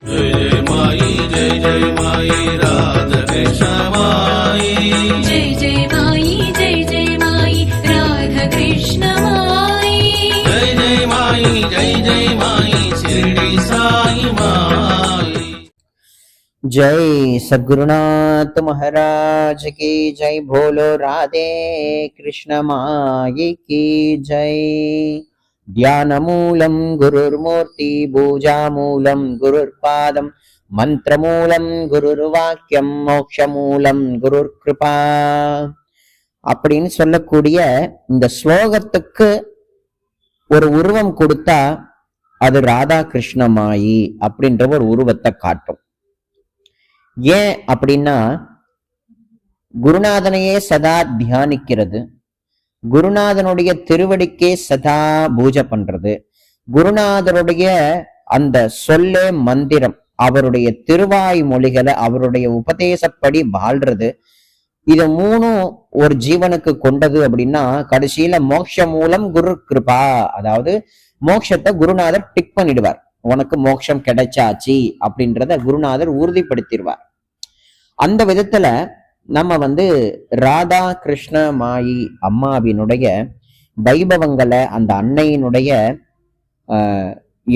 जय जय माई जय जय माई राधा कृष्ण माई जय जय माई जय जय माई राधा कृष्ण माई जय जय माई शिरडी साई माई। जय सद्गुरुनाथ महाराज की जय। बोलो राधे कृष्ण माई की जय। ध्यानमूलं गुरुर्मूर्ति पूजामूलं गुरुर्पादं மந்திரமூலம் குருர்வாக்கியம் மோட்சமூலம் குருர்கிருபா அப்படின்னு சொல்லக்கூடிய இந்த ஸ்லோகத்துக்கு ஒரு உருவம் கொடுத்தா அது ராதா கிருஷ்ணமாயி அப்படின்ற ஒரு உருவத்தை காட்டும். ஏன் அப்படின்னா குருநாதனையே சதா தியானிக்கிறது, குருநாதனுடைய திருவடிக்கே சதா பூஜை பண்றது, குருநாதருடைய அந்த சொல்லே மந்திரம், அவருடைய திருவாய் மொழிகளை அவருடைய உபதேசப்படி வாழ்றது, இது மூணும் ஒரு ஜீவனுக்கு கொண்டது அப்படின்னா கடைசியில மோட்ச மூலம் குரு கிருபா, அதாவது மோட்சத்தை குருநாதர் டிக் பண்ணிடுவார். உனக்கு மோட்சம் கிடைச்சாச்சு அப்படின்றத குருநாதர் உறுதிப்படுத்திடுவார். அந்த விதத்துல நம்ம ராதா கிருஷ்ண மாயி அம்மாவினுடைய வைபவங்களை, அந்த அன்னையினுடைய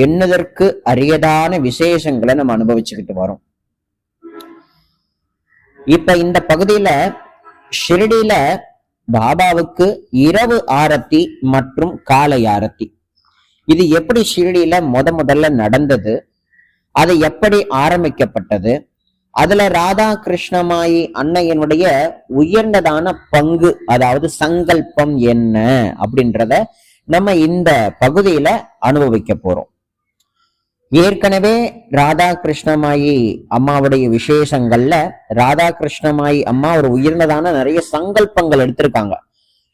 எண்ணுதற்கு அரியதான விசேஷங்களை நம்ம அனுபவிச்சுக்கிட்டு வரோம். இப்ப இந்த பகுதியில ஷிரடியில பாபாவுக்கு இரவு ஆரத்தி மற்றும் காலை ஆரத்தி, இது எப்படி ஷிரடியில முதல்ல நடந்தது, அது எப்படி ஆரம்பிக்கப்பட்டது, அதுல ராதா கிருஷ்ணமாயி அன்னையனுடைய உயர்ந்ததான பங்கு, அதாவது சங்கல்பம் என்ன அப்படின்றத நம்ம இந்த பகுதியில அனுபவிக்க போறோம். ஏற்கனவே ராதா கிருஷ்ணமாயி அம்மாவுடைய விசேஷங்கள்ல ராதா கிருஷ்ணமாயி அம்மா ஒரு உயர்ந்ததான நிறைய சங்கல்பங்கள் எடுத்திருக்காங்க.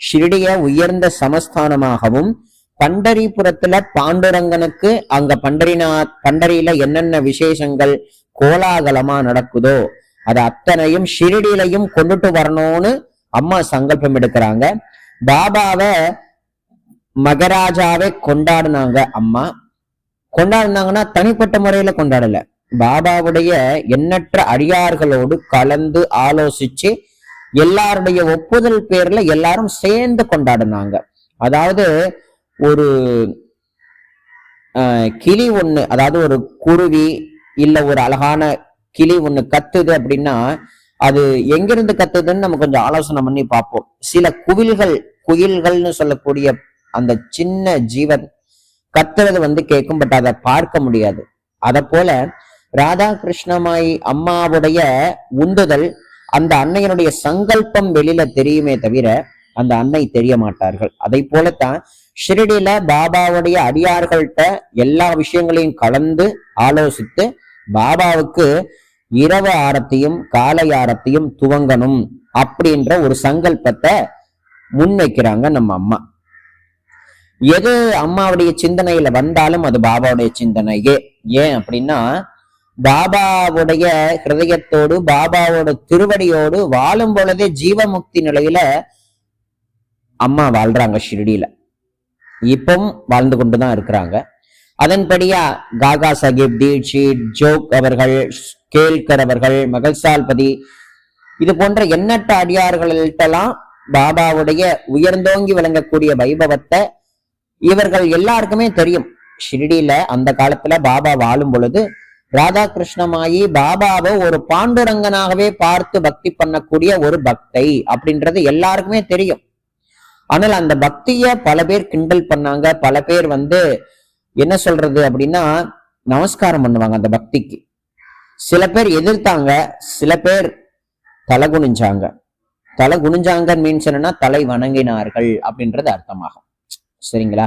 ஷிரடிய உயர்ந்த சமஸ்தானமாகவும், பண்டரிபுரத்துல பாண்டுரங்கனுக்கு அங்க பண்டரியில என்னென்ன விசேஷங்கள் கோலாகலமா நடக்குதோ அது அத்தனையும் ஷிரடியிலையும் கொண்டுட்டு வரணும்னு அம்மா சங்கல்பம் எடுக்கிறாங்க. பாபாவை மகராஜாவே கொண்டாடினாங்க. அம்மா கொண்டாடினாங்கன்னா தனிப்பட்ட முறையில கொண்டாடல, பாபாவுடைய எண்ணற்ற அடியார்களோடு கலந்து ஆலோசிச்சு எல்லாருடைய ஒப்புதல் பேர்ல எல்லாரும் சேர்ந்து கொண்டாடினாங்க. அதாவது ஒரு கிளி ஒண்ணு, அதாவது ஒரு குருவி இல்ல ஒரு அழகான கிளி ஒண்ணு கத்துது அப்படின்னா அது எங்கிருந்து கத்துதுன்னு நம்ம கொஞ்சம் ஆலோசனை பண்ணி பார்ப்போம். சில குயில்கள்னு சொல்லக்கூடிய அந்த சின்ன ஜீவன் கத்துறது கேட்கும், பட் அதை பார்க்க முடியாது. அத போல ராதா கிருஷ்ணமாயி அம்மாவுடைய உந்துதல், அந்த அன்னையனுடைய சங்கல்பம் வெளியில தெரியுமே தவிர அந்த அன்னை தெரிய மாட்டார்கள். அதை போலத்தான் ஷிரடியில பாபாவுடைய அடியார்கள்ட்ட எல்லா விஷயங்களையும் கலந்து ஆலோசித்து பாபாவுக்கு இரவு ஆரத்தியும் காலை ஆரத்தியும் துவங்கணும் அப்படின்ற ஒரு சங்கல்பத்தை முன்வைக்கிறாங்க நம்ம அம்மா. எது அம்மாவுடைய சிந்தனையில வந்தாலும் அது பாபாவுடைய சிந்தனையே. ஏன் அப்படின்னா பாபாவுடைய ஹிருதயத்தோடு பாபாவோட திருவடியோடு வாழும் பொழுதே ஜீவமுக்தி நிலையில அம்மா வாழ்றாங்க. ஷிரடியில இப்பவும் வாழ்ந்து கொண்டுதான் இருக்கிறாங்க. அதன்படியா காகா சாஹிப், தீட்சித், ஜோக் அவர்கள், கேல்கர் அவர்கள், மகள்சால்பதி, இது போன்ற எண்ணற்ற அடியார்கள்ட்டெல்லாம் பாபாவுடைய உயர்ந்தோங்கி விளங்கக்கூடிய வைபவத்தை இவர்கள் எல்லாருக்குமே தெரியும். ஷிரடியில அந்த காலத்துல பாபா வாழும் பொழுது ராதா கிருஷ்ணமாயி பாபாவை ஒரு பாண்டுரங்கனாகவே பார்த்து பக்தி பண்ணக்கூடிய ஒரு பக்தை அப்படின்றது எல்லாருக்குமே தெரியும். ஆனால் அந்த பக்திய பல பேர் கிண்டல் பண்ணாங்க. பல பேர் என்ன சொல்றது அப்படின்னா நமஸ்காரம் பண்ணுவாங்க அந்த பக்திக்கு. சில பேர் எதிர்த்தாங்க, சில பேர் தலை குனிஞ்சாங்க. தலை குனிஞ்சாங்கன்னு மீன்ஸ் என்னன்னா தலை வணங்கினார்கள் அப்படின்றது அர்த்தமாகும். சரிங்களா?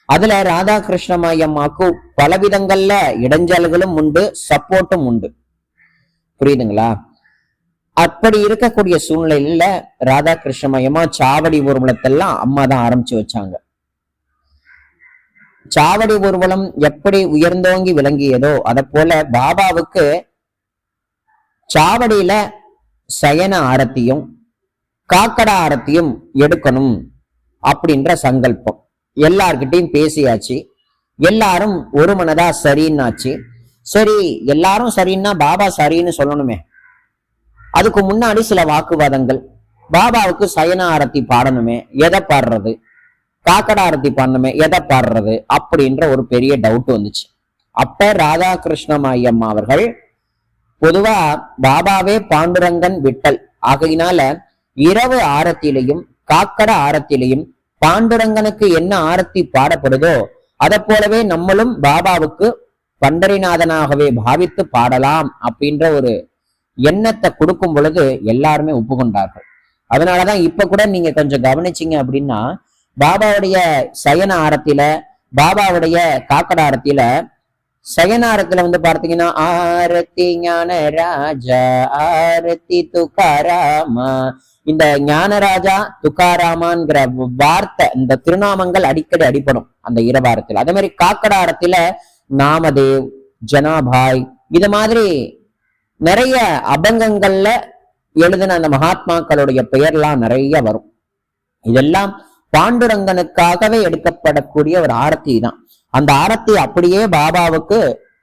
அதுல ராதா கிருஷ்ணமாயி அம்மாவுக்கு பலவிதங்கள்ல இடைஞ்சல்களும் உண்டு, சப்போர்ட்டும் உண்டு. புரியுதுங்களா? அப்படி இருக்கக்கூடிய சூழ்நிலையில ராதா கிருஷ்ணமாயி அம்மா சாவடி ஊர்வலத்தெல்லாம் அம்மா தான் ஆரம்பிச்சு வச்சாங்க. சாவடி ஊர்வலம் எப்படி உயர்ந்தோங்கி விளங்கியதோ அத போல பாபாவுக்கு சாவடியில சயன ஆரத்தியும் காக்கடா ஆரத்தியும் எடுக்கணும் அப்படின்ற சங்கல்பம் எல்லார்கிட்டையும் பேசியாச்சு. எல்லாரும் ஒரு மனதா சரின்னாச்சு. சரி, எல்லாரும் சரின்னா பாபா சரின்னு சொல்லணுமே. அதுக்கு முன்னாடி சில வாக்குவாதங்கள். பாபாவுக்கு சயன ஆரத்தி பாடணுமே, எதை பாடுறது? காக்கடா ஆரத்தி பாடணுமே, எதை பாடுறது? அப்படின்ற ஒரு பெரிய டவுட் வந்துச்சு. அப்ப ராதாகிருஷ்ண அம்மா அவர்கள் பொதுவா பாபாவே பாண்டுரங்கன் விட்டல் ஆகையினால இரவு ஆரத்திலையும் காக்கட ஆரத்திலையும் பாண்டுரங்கனுக்கு என்ன ஆரத்தி பாடப்படுதோ அதை போலவே நம்மளும் பாபாவுக்கு பண்டரிநாதனாகவே பாவித்து பாடலாம் அப்படின்ற ஒரு எண்ணத்தை கொடுக்கும் பொழுது எல்லாருமே ஒப்புக்கொண்டார்கள். அதனாலதான் இப்ப கூட நீங்க கொஞ்சம் கவனிச்சீங்க அப்படின்னா பாபாவுடைய சயன ஆரத்தில, பாபாவுடைய காக்கட ஆரத்தில, சயன ஆரத்துல வந்து பார்த்தீங்கன்னா ஆரத்தி ஞான ராஜா ஆரத்தி துக்காராமா, இந்த ஞானராஜா துக்காராமான்கிற வார்த்தை, இந்த திருநாமங்கள் அடிக்கடி அடிப்படும் அந்த இரவாரத்தில். அதே மாதிரி காக்கடாரத்துல நாமதேவ், ஜனாபாய், இது மாதிரி நிறைய அபங்கங்கள்ல எழுதின அந்த மகாத்மாக்களுடைய பெயர்லாம் நிறைய வரும். இதெல்லாம் பாண்டுரங்கனுக்காகவே எடுக்கப்படக்கூடிய ஒரு ஆரத்தி தான். அந்த ஆரத்தி அப்படியே பாபாவுக்கு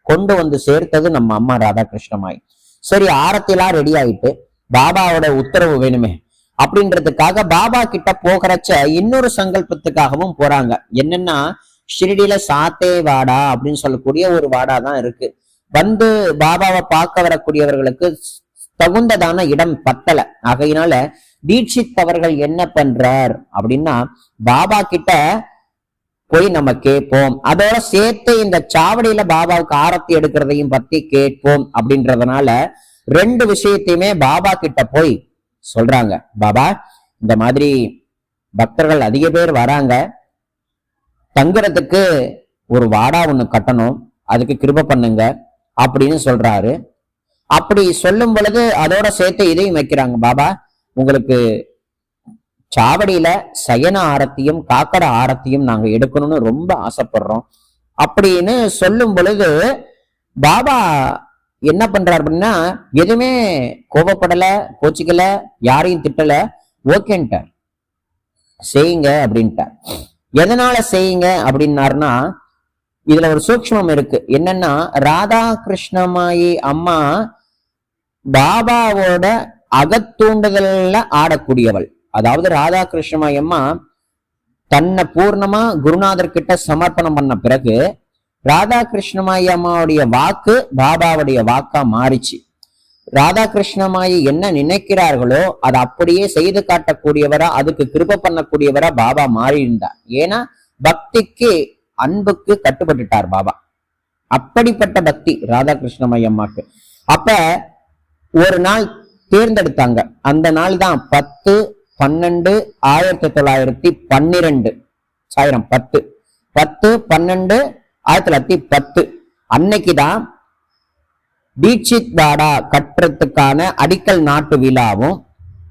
கொண்டு வந்து சேர்த்தது நம்ம அம்மா ராதாகிருஷ்ணமாய். சரி, ஆரத்திலாம் ரெடி ஆயிட்டு பாபாவோட உத்தரவு வேணுமே அப்படின்றதுக்காக பாபா கிட்ட போகிறச்ச இன்னொரு சங்கல்பத்துக்காகவும் போறாங்க. என்னன்னா, ஷிரடியில சாத்தே வாடா அப்படின்னு சொல்லக்கூடிய ஒரு வாடா தான் இருக்கு. வந்து பாபாவை பார்க்க வரக்கூடியவர்களுக்கு தகுந்ததான இடம் பத்தல. ஆகையினால தீட்சித் அவர்கள் என்ன பண்றார் அப்படின்னா, பாபா கிட்ட போய் நம்ம கேட்போம், அதோட சேர்த்து இந்த சாவடியில பாபாவுக்கு ஆரத்தி எடுக்கிறதையும் பத்தி கேட்போம் அப்படின்றதுனால ரெண்டு விஷயத்தையுமே பாபா கிட்ட போய் சொல்றாங்க. பாபா, இந்த மாதிரி பக்தர்கள் அதிக பேர் வராங்க, தங்குறதுக்கு ஒரு வாடா ஒண்ணு கட்டணும், அதுக்கு கிருபை பண்ணுங்க அப்படின்னு சொல்றாரு. அப்படி சொல்லும் பொழுது அதோட சேர்த்து இதையும் வைக்கிறாங்க. பாபா, உங்களுக்கு சாவடியில சயன ஆரத்தியும் காக்கட ஆரத்தியும் நாங்க எடுக்கணும்னு ரொம்ப ஆசைப்படுறோம் அப்படின்னு சொல்லும் பொழுது பாபா என்ன பண்றாரு அப்படின்னா, எதுவுமே கோபப்படல, கோச்சிக்கல, யாரையும் திட்டல, ஓகேன்ட்டார், செய்யுங்க அப்படின்ட்டார். எதனால செய்யுங்க அப்படின்னாருன்னா, இதுல ஒரு சூக்ஷ்மம் இருக்கு. என்னன்னா, ராதா கிருஷ்ணமாயி அம்மா பாபாவோட அகத்தூண்டுதல்ல ஆடக்கூடியவள். அதாவது ராதா கிருஷ்ணமாயி அம்மா தன்னை பூர்ணமா குருநாதர் கிட்ட சமர்ப்பணம் பண்ண பிறகு ராதா கிருஷ்ணமாயி அம்மாவுடைய வாக்கு பாபாவுடைய வாக்கா மாறிச்சு. ராதா கிருஷ்ணமாயி என்ன நினைக்கிறார்களோ அதை அப்படியே செய்து காட்டக்கூடியவரா, அதுக்கு கிருபை பண்ணக்கூடியவரா பாபா மாறி இருந்தார். ஏன்னா பக்திக்கு, அன்புக்கு கட்டுப்பட்டுட்டார் பாபா. அப்படிப்பட்ட பக்தி ராதா கிருஷ்ணமாயி அம்மாக்கு. அப்ப ஒரு நாள் தேர்ந்தெடுத்தாங்க. அந்த நாள் தான் 10/12/1912 10/12/1910 அன்னைக்குதான் தீட்சித் வாடா கட்டுறதுக்கான அடிக்கல் நாட்டு விழாவும்,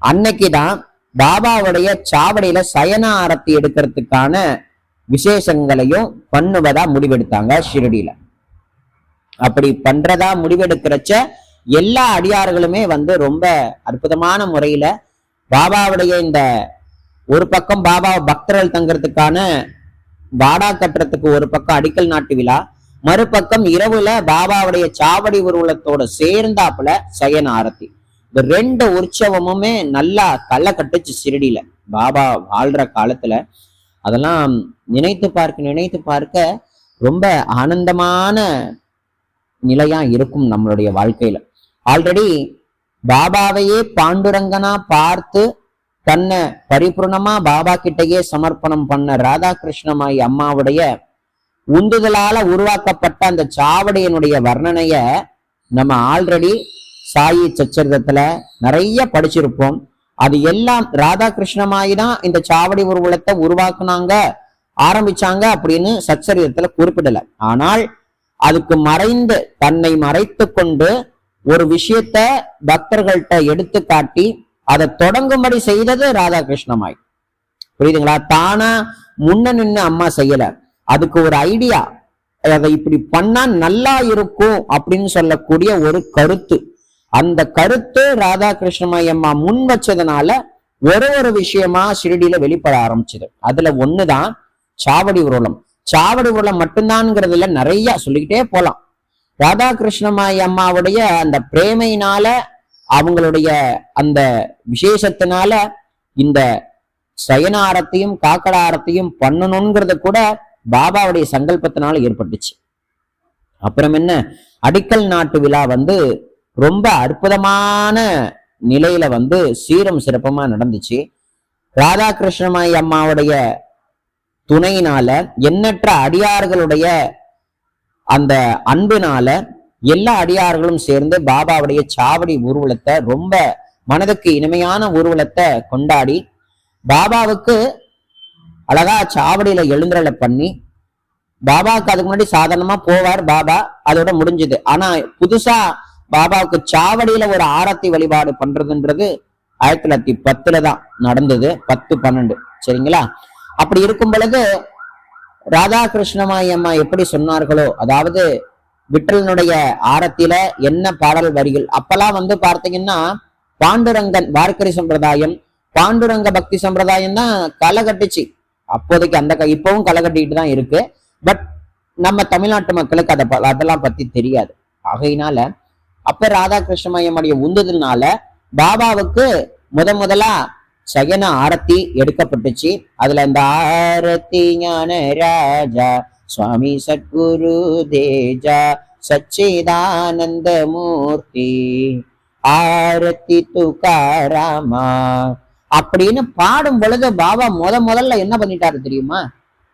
அன்னைக்குதான் பாபாவுடைய சாவடியில சயன ஆரத்தி எடுக்கிறதுக்கான விசேஷங்களையும் பண்ணுவதா முடிவெடுத்தாங்க ஷிரடியில. அப்படி பண்றதா முடிவெடுக்கிறச்ச எல்லா அடியார்களுமே வந்து ரொம்ப அற்புதமான முறையில பாபாவுடைய இந்த ஒரு பக்கம் பாபா பக்தர்கள் தங்கிறதுக்கான வாடா கட்டுறதுக்கு ஒரு பக்கம் அடிக்கல் நாட்டு விழா, மறுபக்கம் இரவுல பாபாவுடைய சாவடி ஊர்வலத்தோட சேர்ந்தாப்புல சயன ஆரத்தி. இந்த ரெண்டு உற்சவமுமே நல்லா களை கட்டுச்சு ஷிரடியில பாபா வாழ்ற காலத்துல. அதெல்லாம் நினைத்து பார்க்க ரொம்ப ஆனந்தமான நிலையா இருக்கும் நம்மளுடைய வாழ்க்கையில. ஆல்ரெடி பாபாவையே பாண்டுரங்கனா பார்த்து தன்னை பரிபூர்ணமா பாபா கிட்டையே சமர்ப்பணம் பண்ண ராதா கிருஷ்ணமாயி அம்மாவுடைய உந்துதலால உருவாக்கப்பட்ட அந்த சாவடியினுடைய வர்ணனைய நம்ம ஆல்ரெடி சாயி சச்சரிதத்துல நிறைய படிச்சிருப்போம். அது எல்லாம் ராதா கிருஷ்ணமாயி தான் இந்த சாவடி ஊர்வலத்தை உருவாக்குனாங்க, ஆரம்பிச்சாங்க அப்படின்னு சச்சரிதத்துல குறிப்பிடல. ஆனால் அதுக்கு மறைந்து, தன்னை மறைத்து கொண்டு ஒரு விஷயத்த பக்தர்கள்ட்ட எடுத்து காட்டி அதை தொடங்கும்படி செய்தது ராதா கிருஷ்ணமாய். புரியுதுங்களா? தானா முன்ன நின்று அம்மா செய்யல, அதுக்கு ஒரு ஐடியா, அதை இப்படி பண்ணா நல்லா இருக்கும் அப்படின்னு சொல்லக்கூடிய ஒரு கருத்து, அந்த கருத்து ராதா கிருஷ்ணமாயி அம்மா முன் வச்சதுனால ஒரு விஷயமா ஷிரடியில வெளிப்பட ஆரம்பிச்சது. அதுல ஒண்ணுதான் சாவடி ஊர்வலம். சாவடி ஊர்வலம் மட்டும்தான்ங்கிறதுல நிறைய சொல்லிக்கிட்டே போலாம். ராதா கிருஷ்ணமாயி அம்மாவுடைய அந்த பிரேமையினால, அவங்களுடைய அந்த விசேஷத்தினால இந்த சயன ஆரத்தையும் காக்கட ஆரத்தையும் பண்ணணுங்கிறத கூட பாபாவுடைய சங்கல்பத்தினால ஏற்பட்டுச்சு. அப்புறம் என்ன, அடிக்கல் நாட்டு விழா ரொம்ப அற்புதமான நிலையில சீரம் சிறப்பமா நடந்துச்சு. ராதா கிருஷ்ணமாயி அம்மாவுடைய துணையினால, எண்ணற்ற அடியார்களுடைய அந்த அன்பினால எல்லா அடியார்களும் சேர்ந்து பாபாவுடைய சாவடி ஊர்வலத்தை, ரொம்ப மனதுக்கு இனிமையான ஊர்வலத்தை கொண்டாடி, பாபாவுக்கு அழகா சாவடியில எழுந்தருளை பண்ணி, பாபாவுக்கு அதுக்கு முன்னாடி சாதாரணமா போவார் பாபா, அதோட முடிஞ்சது. ஆனா புதுசா பாபாவுக்கு சாவடியில ஒரு ஆரத்தி வழிபாடு பண்றதுன்றது 1910 தான் நடந்தது, 10-12. சரிங்களா? அப்படி இருக்கும் பொழுது ராதா கிருஷ்ணமாயி அம்மா எப்படி சொன்னார்களோ, அதாவது விட்டலனுடைய ஆரத்தில என்ன பாடல் வரிகள், அப்பெல்லாம் பார்த்தீங்கன்னா பாண்டுரங்கன் வார்க்கரி சம்பிரதாயம், பாண்டுரங்க பக்தி சம்பிரதாயம் தான் களை கட்டுச்சு அப்போதைக்கு. அந்த இப்பவும் களை கட்டிக்கிட்டு தான் இருக்கு. பட் நம்ம தமிழ்நாட்டு மக்களுக்கு அதெல்லாம் பத்தி தெரியாது. ஆகையினால அப்ப ராதா கிருஷ்ணமயமுடைய உந்துதல்னால பாபாவுக்கு முதலா சயன ஆரத்தி எடுக்கப்பட்டுச்சு. அதுல இந்த ஆரத்தி ஞான ராஜா சுவாமி சத்குரு தேஜா சச்சிதானந்த மூர்த்தி ஆரத்தி துகாராமா அப்படின்னு பாடும் பொழுது பாபா முதல்ல என்ன பண்ணிட்டாரு தெரியுமா?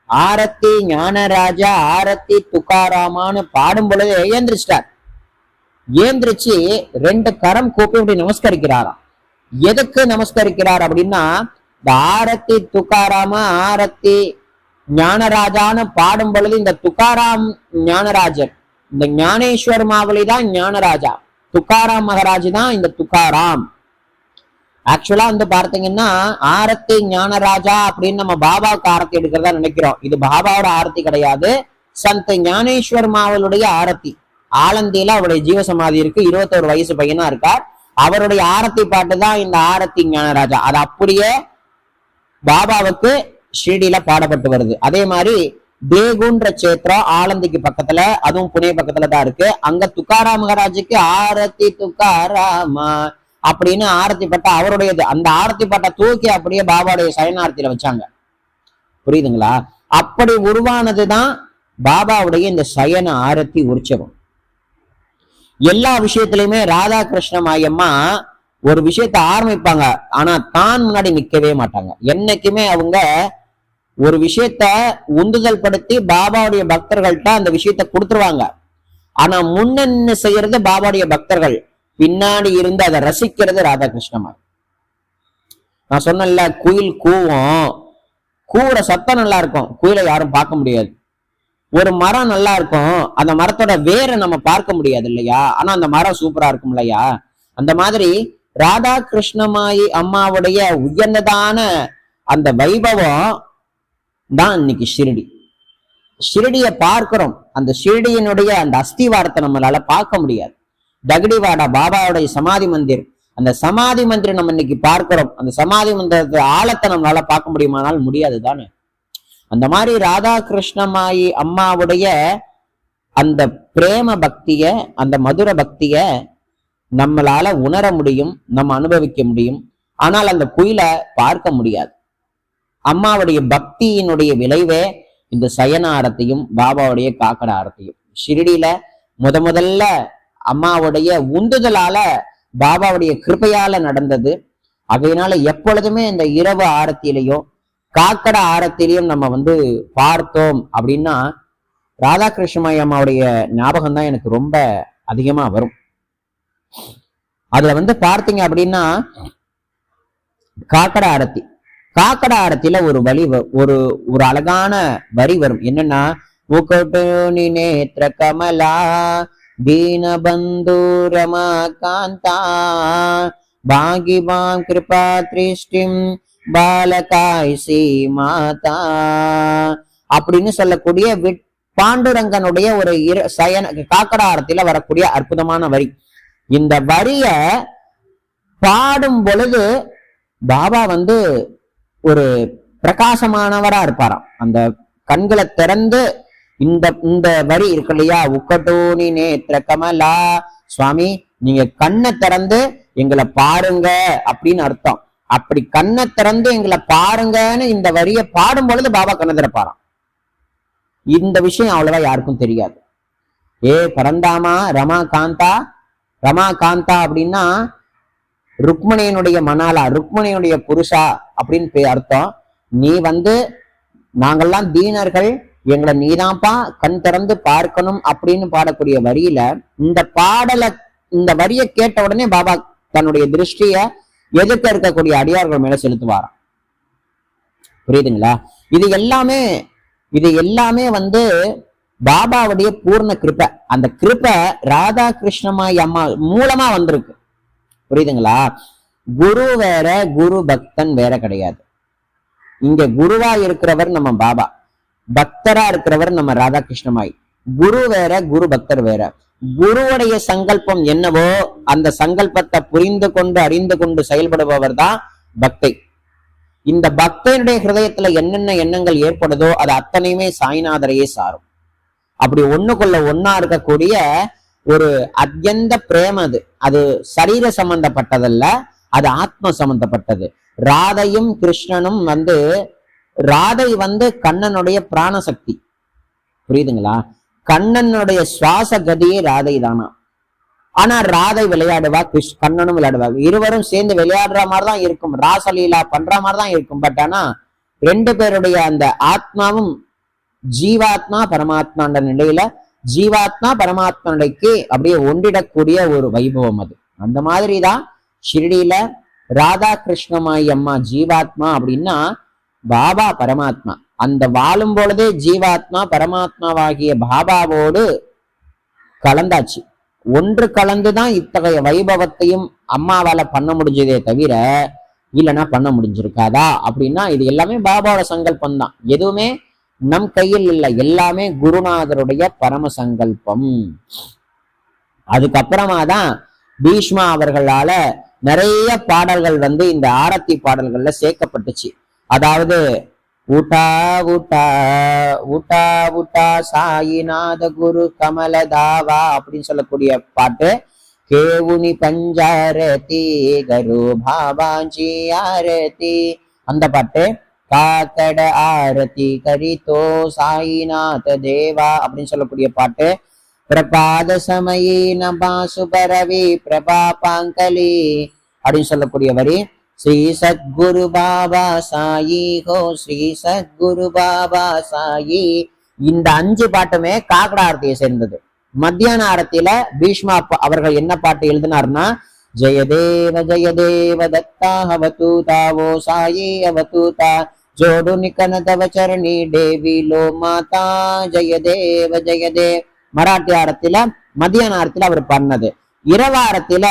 ஆரத்தி ஞானராஜா ஆரத்தி துகாராமான்னு பாடும் பொழுது ஏந்திரிச்சிட்டார். ஏந்திரிச்சு 2 கரம் கூப்பி இப்படி நமஸ்கரிக்கிறாராம். எதுக்கு நமஸ்கரிக்கிறார் அப்படின்னா, இந்த ஆரத்தி துகாராம ஆரத்தி ஞானராஜான்னு பாடும் பொழுது இந்த துகாராம் ஞானராஜன், இந்த ஞானேஸ்வர் மாவலி தான் ஞானராஜா, துகாராம் மகராஜ் தான் இந்த துகாராம். ஆக்சுவலா பார்த்தீங்கன்னா ஆரத்தி ஞானராஜா அப்படின்னு நம்ம பாபாவுக்கு ஆரத்தி எடுக்கிறதா நினைக்கிறோம். இது பாபாவோட ஆரத்தி கிடையாது, சந்த் ஞானேஸ்வர் மாவலுடைய ஆரத்தி. ஆலந்தியில அவருடைய ஜீவசமாதி இருக்கு, 21 வயசு பையனா இருக்கார். அவருடைய ஆரத்தி பாட்டு தான் இந்த ஆரத்தி ஞானராஜா. அது அப்படியே பாபாவுக்கு ஷீடியில பாடப்பட்டு வருது. அதே மாதிரி தேகுன்ற சேத்திரம் ஆலந்திக்கு பக்கத்துல, அதுவும் புனே பக்கத்துல தான் இருக்கு. அங்க துகாராம் மகராஜுக்கு ஆரத்தி துகாராமா அப்படின்னு ஆரத்தி பட்ட அவருடையது. அந்த ஆரத்தி பட்ட தூக்கி அப்படியே பாபாவுடைய சயனார்த்தியில வச்சாங்க. புரியுதுங்களா? அப்படி உருவானதுதான் பாபாவுடைய இந்த சயன ஆரத்தி உற்சவம். எல்லா விஷயத்திலயுமே ராதா கிருஷ்ணமாயி அம்மா ஒரு விஷயத்த ஆரம்பிப்பாங்க, ஆனா தான் முன்னாடி நிக்கவே மாட்டாங்க. என்னைக்குமே அவங்க ஒரு விஷயத்த உந்துதல் படுத்தி பாபாவுடைய பக்தர்கள்ட்ட அந்த விஷயத்த கொடுத்துருவாங்க. ஆனா முன்ன செய்யறது பாபாவுடைய பக்தர்கள், பின்னாடி இருந்து அதை ரசிக்கிறது ராதா கிருஷ்ணமாயி. நான் சொன்னேன்ல, குயில் கூவும், கூவுற சத்தம் நல்லா இருக்கும், குயிலை யாரும் பார்க்க முடியாது. ஒரு மரம் நல்லா இருக்கும், அந்த மரத்தோட வேரை நம்ம பார்க்க முடியாது இல்லையா, ஆனா அந்த மரம் சூப்பரா இருக்கும் இல்லையா. அந்த மாதிரி ராதா கிருஷ்ணமாயி அம்மாவுடைய உயர்ந்ததான அந்த வைபவம் தான் இன்னைக்கு ஷிரடி. ஷிரடியை பார்க்கிறோம், அந்த ஷிரடியினுடைய அந்த அஸ்திவாரத்தை நம்மளால பார்க்க முடியாது. தகடிவாடா பாபாவுடைய சமாதி மந்திர், அந்த சமாதி மந்திரம் நம்ம இன்னைக்கு பார்க்கிறோம். அந்த சமாதி மந்திரத்தை ஆழத்தை நம்மளால பார்க்க முடியுமானால் முடியாது தானே. அந்த மாதிரி ராதா கிருஷ்ணமாயி அம்மாவுடைய அந்த பிரேம பக்திய, அந்த மதுர பக்திய நம்மளால உணர முடியும், நம்ம அனுபவிக்க முடியும். ஆனால் அந்த குயிலை பார்க்க முடியாது. அம்மாவுடைய பக்தியினுடைய விளைவே இந்த சயன ஆரத்தையும் பாபாவுடைய காக்கட ஆரத்தையும். ஷிரடியில முதல்ல அம்மாவுடைய உந்துதலால பாபாவுடைய கிருபையால நடந்தது. அதனால எப்பொழுதுமே இந்த இரவு ஆரத்திலையும் காக்கட ஆரத்திலையும் நம்ம பார்த்தோம் அப்படின்னா ராதா கிருஷ்ணமாயி அம்மாவுடைய ஞாபகம் தான் எனக்கு ரொம்ப அதிகமா வரும். அதுல பார்த்தீங்க அப்படின்னா காக்கட ஆரத்தி, காக்கட ஆரத்தில ஒரு வழி ஒரு ஒரு அழகான வரி வரும். என்னன்னா, முகட்டு நேத்ர கமலா दीन बंधु रमा कांता भागी बाम कृपा दृष्टिम பாலகாய்சி மாதா அப்படின்னு சொல்லக்கூடிய பாண்டுரங்கனுடைய ஒரு சயன காக்கடாரத்தில வரக்கூடிய அற்புதமான வரி. இந்த வரிய பாடும் பொழுது பாபா ஒரு பிரகாசமானவரா இருப்பாராம். அந்த கண்களை திறந்து இந்த இந்த வரி இருக்கு இல்லையா, உக்கட்டூனி நேத்திர கமலா, சுவாமி நீங்க கண்ணை திறந்து எங்களை பாருங்க அப்படின்னு அர்த்தம். அப்படி கண்ணை திறந்து எங்களை பாருங்கன்னு இந்த வரியை பாடும் பொழுது பாபா கண்ணை திறப்பாராம். இந்த விஷயம் அவ்வளவா யாருக்கும் தெரியாது. ஏ பரந்தாமா ரமா காந்தா, ரமா காந்தா அப்படின்னா ருக்மணியனுடைய மணாலா, ருக்மணியனுடைய புருஷா அப்படின்னு அர்த்தம். நீ நாங்கெல்லாம் தீனர்கள், எங்களை நீதான்ப்பா கண் திறந்து பார்க்கணும் அப்படின்னு பாடக்கூடிய வரியில இந்த வரியை கேட்ட உடனே பாபா தன்னுடைய திருஷ்டிய எதிர்க்க இருக்கக்கூடிய அடியார்கள் மேல செலுத்துவாராம். புரியுதுங்களா? இது எல்லாமே பாபாவுடைய பூர்ண கிருப்பை. அந்த கிருப்பை ராதா கிருஷ்ணமாய் அம்மா மூலமா வந்திருக்கு. புரியுதுங்களா? குரு வேற, குரு பக்தன் வேற கிடையாது. இங்க குருவா இருக்கிறவர் நம்ம பாபா, பக்தரா இருக்கிறவர் நம்ம ராதா கிருஷ்ணமாய். குரு வேற, குரு பக்தர் வேற. குருவுடைய சங்கல்பம் என்னவோ அந்த சங்கல்பத்தை புரிந்து கொண்டு அறிந்து கொண்டு செயல்படுபவர் தான் பக்தை. இந்த பக்தனுடைய ஹிருதயத்துல என்னென்ன எண்ணங்கள் ஏற்படுதோ அது அத்தனையுமே சாய்நாதரையே சாரும். அப்படி ஒண்ணுக்குள்ள ஒன்னா இருக்கக்கூடிய ஒரு அத்யந்த பிரேம, அது சரீர சம்பந்தப்பட்டதல்ல, அது ஆத்ம சம்பந்தப்பட்டது. ராதையும் கிருஷ்ணனும் ராதை கண்ணனுடைய பிராணசக்தி. புரியுதுங்களா? கண்ணனுடைய சுவாச கதியே ராதை தானா. ஆனா ராதை விளையாடுவா, கண்ணனும் விளையாடுவாங்க. இருவரும் சேர்ந்து விளையாடுற மாதிரிதான் இருக்கும், ராசலீலா பண்ற மாதிரிதான் இருக்கும். பட் ஆனா ரெண்டு பேருடைய அந்த ஆத்மாவும் ஜீவாத்மா பரமாத்மான்ற நிலையில, ஜீவாத்மா பரமாத்மா நிலைக்கு அப்படியே ஒன்றிடக்கூடிய ஒரு வைபவம் அது. அந்த மாதிரிதான் ஷிரடியில ராதா கிருஷ்ணமாய் அம்மா ஜீவாத்மா அப்படின்னா பாபா பரமாத்மா. அந்த வாழும் பொழுதே ஜீவாத்மா பரமாத்மாவாகிய பாபாவோடு கலந்தாச்சு. ஒன்று கலந்துதான் இத்தகைய வைபவத்தையும் அம்மாவால பண்ண முடிஞ்சதே தவிர இல்லைன்னா பண்ண முடிஞ்சிருக்காதா அப்படின்னா இது எல்லாமே பாபாவோட சங்கல்பம் தான். எதுவுமே நம் கையில் இல்லை, எல்லாமே குருநாதருடைய பரம சங்கல்பம். அதுக்கப்புறமா தான் பீஷ்மா அவர்களால நிறைய பாடல்கள் இந்த ஆரத்தி பாடல்கள்ல சேர்க்கப்பட்டுச்சு. அதாவது ஊட்டா ஊட்டா ஊட்டா ஊட்டா சாயிநாத குரு கமலதாவா அப்படின்னு சொல்லக்கூடிய பாட்டு. கேவுனி பஞ்சாரதி கரு பாபாஞ்சி ஆரதி அந்த பாட்டு. காக்கட ஆரதி கரிதோ சாயிநாத தேவா அப்படின்னு சொல்லக்கூடிய பாட்டு. பிரபாத சமயே நபாசுபரவி பிரபா பாங்கலி அப்படின்னு சொல்லக்கூடிய வரி. ஸ்ரீ சத்குரு பாபா சாயி ஹோ, ஸ்ரீ சத்குரு பாபா சாயி. இந்த 5 பாட்டுமே காக்கட ஆரத்தியை சேர்ந்தது. மத்தியான ஆரத்தியில பீஷ்மா அவர்கள் என்ன பாட்டு எழுதினார்னா, ஜெயதேவ ஜெயதேவ தத்தா அவதூதாவோ சாயி அவதூதா ஜோடு நிக்கன தவ சரணி தேவி லோ மாதா ஜெயதேவ ஜெயதேவ். மராட்டி ஆரத்தில மத்தியான ஆரத்தில அவர் பண்ணது. இரவாரத்தில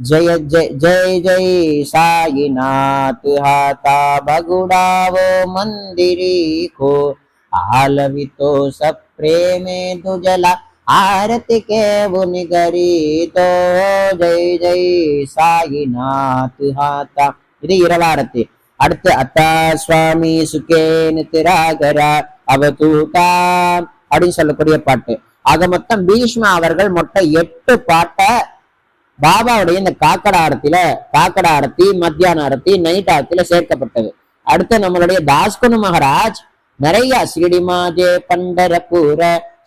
ஜெய ஜெய ஜெய ஜெய் சாயிநாத் ஹாத்தா பகுடாவோ மந்திரி கோ ஆலவிதோ சப்ரேமே துஜலா ஆரத்தி கேவு நிகரி தோ ஜெய் ஜெய் சாயிநாத் ஹாத்தா. இது இரவாரத்தி. அடுத்து அத்தா சுவாமி சுகே நித்திராகரா அவதூதா அப்படின்னு சொல்லக்கூடிய பாட்டு. ஆக மொத்தம் பீஷ்மா அவர்கள் மொத்தம் 8 பாட்டை பாபாவுடைய இந்த காக்கட ஆரத்தி மத்தியான ஆரத்தி நைட் ஆரத்தில சேர்க்கப்பட்டது. அடுத்து நம்மளுடைய தாஸ்குனு மகாராஜ் நிறைய ஸ்ரீடிமாஜே பண்டரபூர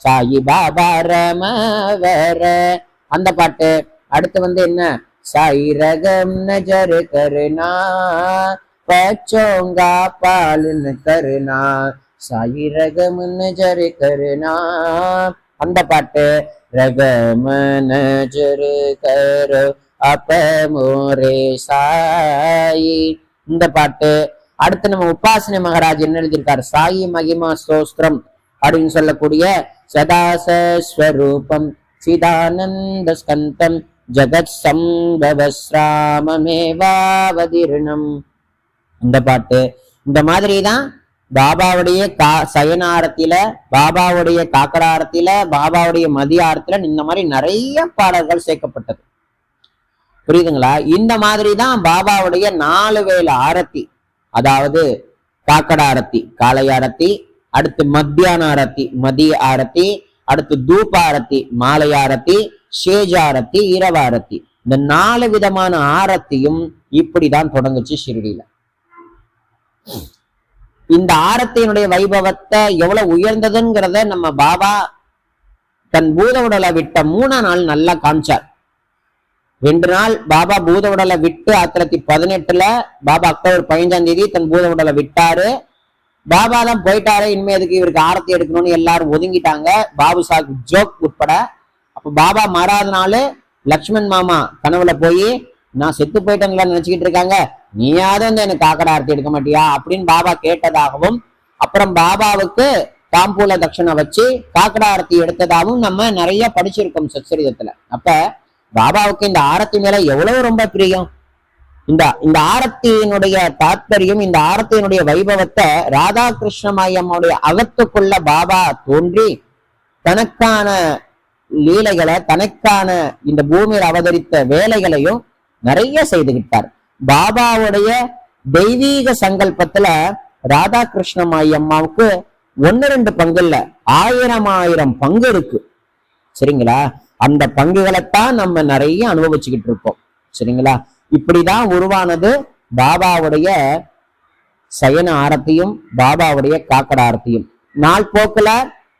சாயி பாபா ரமவர அந்த பாட்டு. அடுத்து என்ன, சாயி ரகம் நஜர் கருணா பச்சோங்கா பாலுன்னு கருணா சாயி ரகம் நஜர் கருணா அந்த பாட்டு. ரகம் நஜர் கரு அப்ப மோரே சாயி இந்த பாட்டு. அடுத்து நம்ம உபாசனை மகாராஜ் என்ன எழுதியிருக்காரு, சாயி மகிமா ஸ்தோஸ்திரம் அப்படின்னு சொல்லக்கூடிய சதாசஸ்வரூபம் சிதானந்த ஸ்கந்தம் ஜகத் சம்பவஸ்ராமமேவாவதிர்ணம் இந்த பாட்டு. இந்த மாதிரிதான் பாபாவுடைய சயனாரத்தில, பாபாவுடைய காக்கடாரத்தில, பாபாவுடைய மதியாரத்தில இந்த மாதிரி நிறைய பாடல்கள் சேர்க்கப்பட்டது. புரியுதுங்களா? இந்த மாதிரிதான் பாபாவுடைய 4 வேளை ஆரத்தி, அதாவது காக்கட ஆரத்தி காலை ஆரத்தி, அடுத்து மத்தியான ஆரத்தி மதிய ஆரத்தி, அடுத்து தூப ஆரத்தி மாலை ஆரத்தி, சேஜ ஆரத்தி இரவு ஆரத்தி. இந்த 4 விதமான ஆரத்தியும் இப்படிதான் தொடங்குச்சு ஷிரடியில. இந்த ஆரத்தியினுடைய வைபவத்தை எவ்வளவு உயர்ந்ததுங்கிறத நம்ம பாபா தன் பூத உடலை விட்ட 3ஆம் நாள் நல்லா காமிச்சார். 2 நாள் பாபா பூத உடலை விட்டு 1918 பாபா அக்டோபர் 15ஆம் தேதி தன் பூத உடலை விட்டாரு. பாபா தான் போயிட்டாரு, இனிமே எதுக்கு இவருக்கு ஆரத்தி எடுக்கணும்னு எல்லாரும் ஒதுங்கிட்டாங்க, பாபு சாஹிப் ஜோக் உட்பட. அப்ப பாபா மாறாத நாள் லக்ஷ்மண் மாமா கனவுல போய், நான் செத்து போயிட்டேன்ல நினைச்சுக்கிட்டு இருக்காங்க, நீயாவது வந்து எனக்கு காக்கடை ஆரத்தி எடுக்க மாட்டியா அப்படின்னு பாபா கேட்டதாகவும், அப்புறம் பாபாவுக்கு தாம்பூல தட்சணை வச்சு காக்கடை ஆரத்தி எடுத்ததாகவும் நம்ம நிறைய படிச்சிருக்கோம் சச்சரிதத்துல. அப்ப பாபாவுக்கு இந்த ஆரத்தி மேல எவ்வளவு ரொம்ப பிரியம். இந்த ஆரத்தியினுடைய தாத்பரியம், இந்த ஆரத்தியினுடைய வைபவத்தை ராதாகிருஷ்ணமாயி அம்மாவுடைய அகத்துக்குள்ள பாபா தோன்றி தனக்கான லீலைகளை, தனக்கான இந்த பூமியில் அவதரித்த வேலைகளையும் நிறைய செய்துகிட்டார். பாபாவுடைய தெய்வீக சங்கல்பத்துல ராதாகிருஷ்ணமாயி அம்மாவுக்கு 1-2 பங்கு இல்ல, 1000 பங்கு இருக்கு. சரிங்களா? அந்த பங்குகளைத்தான் நம்ம நிறைய அனுபவிச்சுக்கிட்டு இருக்கோம். சரிங்களா? இப்படிதான் உருவானது பாபாவுடைய சயன ஆரத்தியும் பாபாவுடைய காக்கட ஆரத்தியும். நாள் போக்குல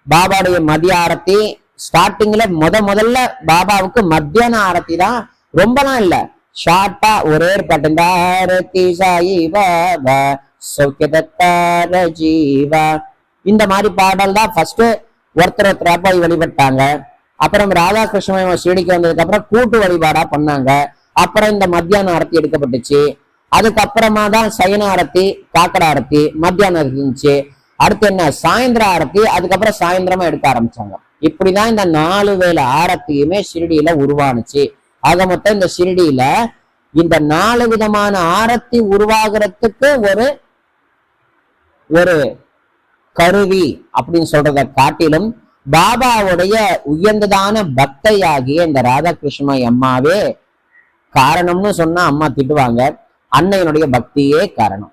பாபாவுடைய மதிய ஆரத்தி ஸ்டார்டிங்ல முதல்ல பாபாவுக்கு மத்தியான ஆரத்தி தான், ரொம்பலாம் இல்ல, ஷார்ட்டா ஒரே பாட்டு, ஆரத்தி சாயி பாபா சௌக்கியதத்தார ஜீவா, இந்த மாதிரி பாடல் தான் ஃபர்ஸ்ட் ஒருத்தர் போய் வழிபட்டாங்க. அப்புறம் ராதாகிருஷ்ணன் ஷிரடிக்கு வந்ததுக்கு அப்புறம் கூட்டு வழிபாடா பண்ணாங்க. அப்புறம் இந்த மத்தியான ஆரத்தி எடுக்கப்பட்டுச்சு. அதுக்கப்புறமா தான் சயன ஆரத்தி, காக்கட ஆரத்தி, மத்தியான ஆரத்தி இருந்துச்சு. அடுத்து என்ன, சாயந்திர ஆரத்தி, அதுக்கப்புறம் சாயந்திரமா எடுக்க ஆரம்பிச்சாங்க. இப்படிதான் இந்த 4 வேளை ஆரத்தியுமே ஷிரடியில உருவானுச்சு. ஆக மொத்தம் இந்த ஷிரடியில இந்த 4 விதமான ஆரத்தி உருவாகிறதுக்கு ஒரு கருவி அப்படின்னு சொல்றத காட்டிலும் பாபாவுடைய உயர்ந்ததான பக்தையாகிய இந்த ராதாகிருஷ்ணமாயி அம்மாவே காரணம்னு சொன்னா அம்மா திட்டுவாங்க. அன்னையினுடைய பக்தியே காரணம்.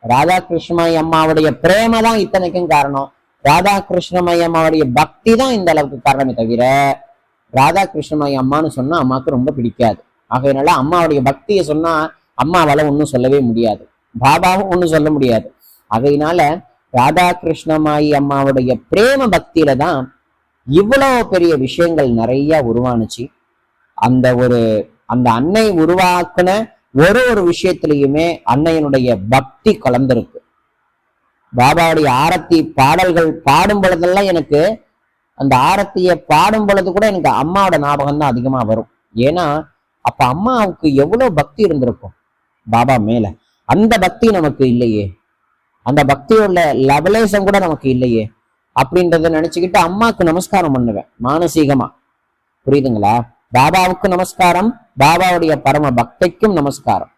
ராதாகிருஷ்ணமாயி அம்மாவுடைய பிரேம தான் இத்தனைக்கும் காரணம். ராதாகிருஷ்ணமாயி அம்மாவுடைய பக்தி தான் இந்த அளவுக்கு காரணமே தவிர ராதாகிருஷ்ணமாயி அம்மான்னு சொன்னா அம்மாவுக்கு ரொம்ப பிடிக்காது. ஆகையினால அம்மாவுடைய பக்தியை சொன்னா அம்மாவால ஒன்றும் சொல்லவே முடியாது, பாபாவும் ஒன்றும் சொல்ல முடியாது. ஆகையினால ராதாகிருஷ்ணமாயி அம்மாவுடைய பிரேம பக்தியில தான் இவ்வளவு பெரிய விஷயங்கள் நிறைய உருவானுச்சு. அந்த அன்னை உருவாக்குன ஒரு விஷயத்திலையுமே அன்னையினுடைய பக்தி கலந்திருக்கு. பாபாவுடைய ஆரத்தி பாடல்கள் பாடும் பொழுதெல்லாம் எனக்கு அந்த ஆரத்தியை பாடும் பொழுது கூட எனக்கு அம்மாவோட ஞாபகம் தான் அதிகமா வரும். ஏன்னா அப்ப அம்மாவுக்கு எவ்வளவு பக்தி இருந்திருக்கும் பாபா மேல. அந்த பக்தி நமக்கு இல்லையே, அந்த பக்தியோட லெவலேசம் கூட நமக்கு இல்லையே அப்படின்றத நினைச்சுக்கிட்டு அம்மாவுக்கு நமஸ்காரம் பண்ணுவேன் மானசீகமா. புரியுதுங்களா? பாபாவுக்கு நமஸ்காரம், பாபாவுடைய பரம பக்திக்கும் நமஸ்காரம்.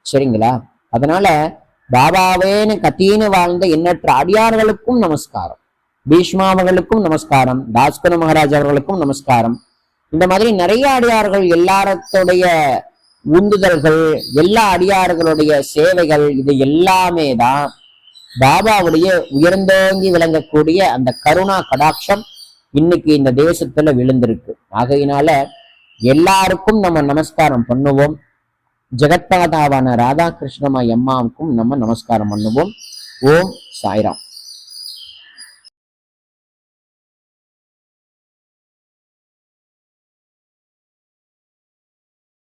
சரிங்களா? அதனால பாபாவேன்னு கத்தின்னு வாழ்ந்த எண்ணற்ற அடியார்களுக்கும் நமஸ்காரம், பீஷ்மாவர்களுக்கும் நமஸ்காரம், தாஸ்கர மகாராஜ் அவர்களுக்கும் நமஸ்காரம். இந்த மாதிரி நிறைய அடியார்கள், எல்லாரத்துடைய உந்துதல்கள், எல்லா அடியார்களுடைய சேவைகள், இது எல்லாமே தான் பாபாவுடைய உயர்ந்தோங்கி விளங்கக்கூடிய அந்த கருணா கடாட்சம் இன்னைக்கு இந்த தேசத்துல விழுந்திருக்கு. ஆகையினால எல்லாருக்கும் நம்ம நமஸ்காரம் பண்ணுவோம். ஜெகத்மாதாவான ராதாகிருஷ்ணமாயி அம்மாவுக்கும் நம்ம நமஸ்காரம் பண்ணுவோம். ஓம் சாய்ராம்.